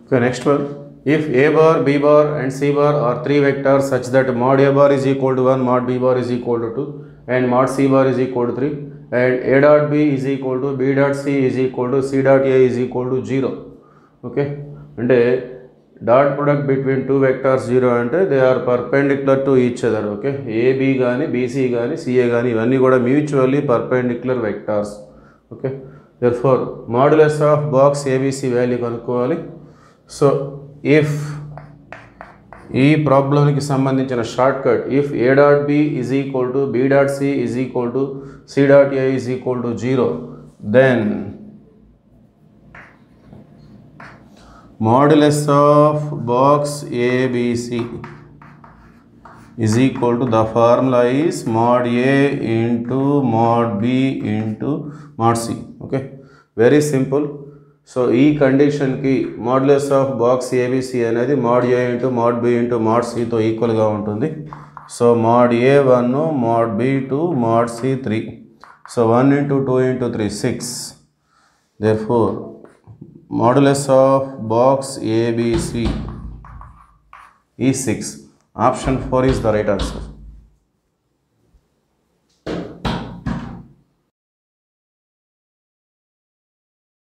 Okay, next one. If a bar, b bar and c bar are three vectors such that mod a bar is equal to 1, mod b bar is equal to 2 and mod c bar is equal to 3 and a dot b is equal to b dot c is equal to c dot a is equal to 0. Okay, and dot product between two vectors 0 ante they are perpendicular to each other. Okay, a b gaani b c gaani c a gaani ivanni kuda mutually perpendicular vectors. Okay, therefore modulus of box abc value kanukovali. So if ఈ ప్రాబ్లంకి సంబంధించిన short cut, if A dot B is equal to B dot C is equal to C dot A is equal to 0, then modulus of box A B C is equal to the formula is mod a into mod b into mod c. Okay, very simple. So ఈ కండిషన్కి modulus of box A B C అనేది mod a into mod b into mod cతో ఈక్వల్గా ఉంటుంది. So mod a1 mod b2 mod c3. So 1 into 2 into 3 6. therefore modulus of box ABC is 6. Option 4 is the right answer.